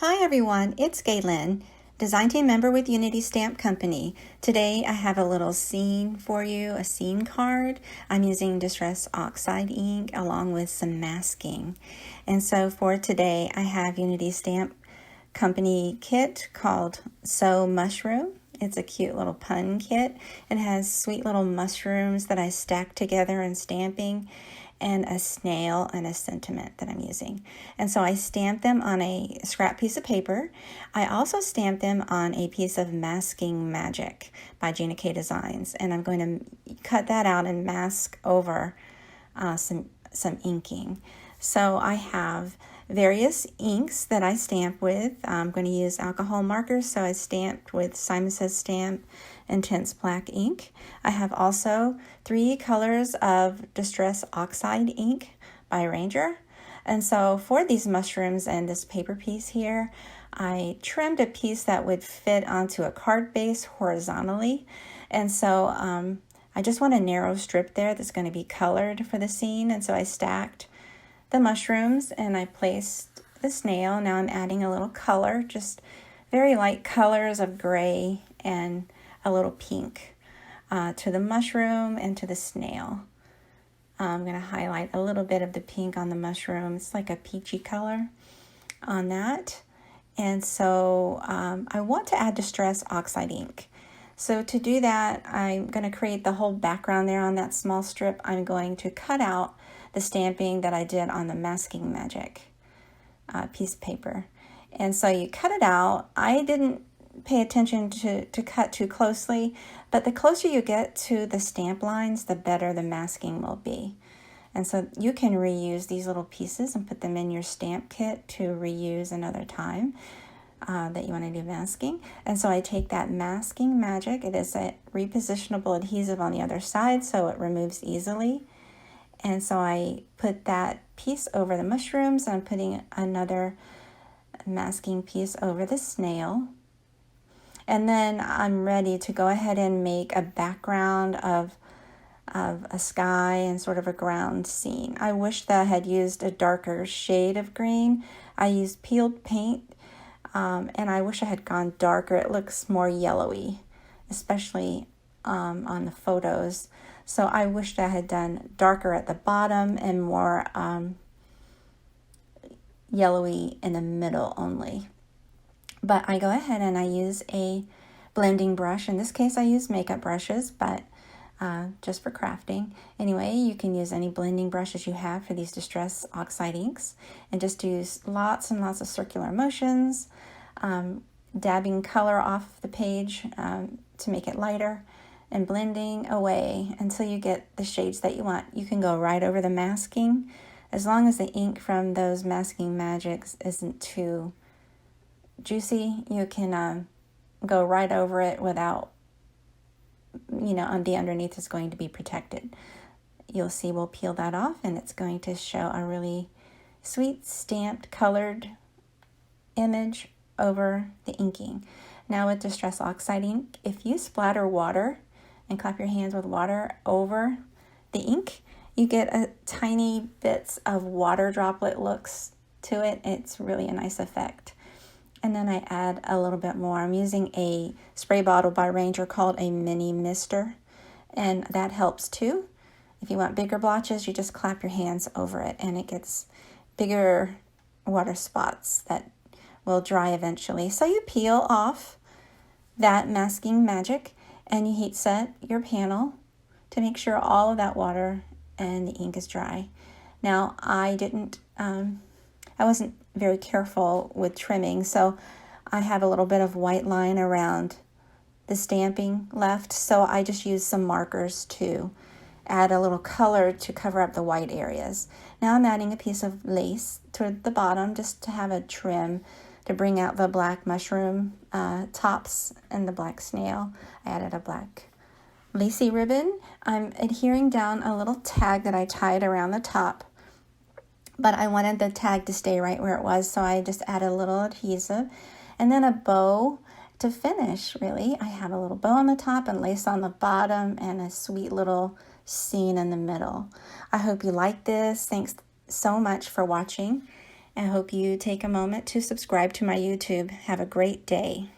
Hi everyone, it's Gaylin, design team member with Unity Stamp Company. Today I have a little scene for you, a scene card. I'm using Distress Oxide ink along with some masking. And so for today I have Unity Stamp Company kit called So Mushroom. It's a cute little pun kit. It has sweet little mushrooms that I stack together in stamping, and a snail and a sentiment that I'm using. And so I stamped them on a scrap piece of paper. I also stamped them on a piece of Masking Magic by Gina K Designs. And I'm going to cut that out and mask over some inking. So I have various inks that I stamp with. I'm going to use alcohol markers, so I stamped with Simon Says Stamp Intense Black ink. I have also 3 colors of Distress Oxide ink by Ranger. And so for these mushrooms and this paper piece here, I trimmed a piece that would fit onto a card base horizontally. And so I just want a narrow strip there that's going to be colored for the scene. And so I stacked the mushrooms and I placed the snail. Now I'm adding a little color, just very light colors of gray and a little pink to the mushroom and to the snail. I'm going to highlight a little bit of the pink on the mushroom. It's like a peachy color on that. And so I want to add Distress Oxide ink. So to do that, I'm going to create the whole background there on that small strip. I'm going to cut out the stamping that I did on the Masking Magic piece of paper. And so you cut it out. I didn't pay attention to cut too closely, but the closer you get to the stamp lines, the better the masking will be. And so you can reuse these little pieces and put them in your stamp kit to reuse another time that you want to do masking. And so I take that Masking Magic. It is a repositionable adhesive on the other side, so it removes easily. And so I put that piece over the mushrooms, and I'm putting another masking piece over the snail. And then I'm ready to go ahead and make a background of a sky and sort of a ground scene. I wish that I had used a darker shade of green. I used peeled paint, and I wish I had gone darker. It looks more yellowy, especially on the photos. So I wished I had done darker at the bottom and more yellowy in the middle only. But I go ahead and I use a blending brush. In this case, I use makeup brushes, but just for crafting. Anyway, you can use any blending brushes you have for these Distress Oxide inks, and just use lots and lots of circular motions, dabbing color off the page to make it lighter, and blending away until you get the shades that you want. You can go right over the masking. As long as the ink from those Masking Magics isn't too juicy, you can go right over it without, the underneath is going to be protected. You'll see we'll peel that off, and it's going to show a really sweet stamped colored image over the inking. Now with Distress Oxide ink, if you splatter water and clap your hands with water over the ink, you get a tiny bits of water droplet looks to it. It's really a nice effect. And then I add a little bit more. I'm using a spray bottle by Ranger called a mini mister, and that helps too. If you want bigger blotches, you just clap your hands over it, and it gets bigger water spots that will dry eventually. So you peel off that Masking Magic, and you heat set your panel to make sure all of that water and the ink is dry. Now, I wasn't very careful with trimming, so I have a little bit of white line around the stamping left, so I just used some markers to add a little color to cover up the white areas. Now I'm adding a piece of lace toward the bottom just to have a trim to bring out the black mushroom tops and the black snail. I added a black lacy ribbon. I'm adhering down a little tag that I tied around the top, but I wanted the tag to stay right where it was, so I just added a little adhesive and then a bow to finish, really. I have a little bow on the top and lace on the bottom and a sweet little scene in the middle. I hope you like this. Thanks so much for watching, I hope you take a moment to subscribe to my YouTube. Have a great day.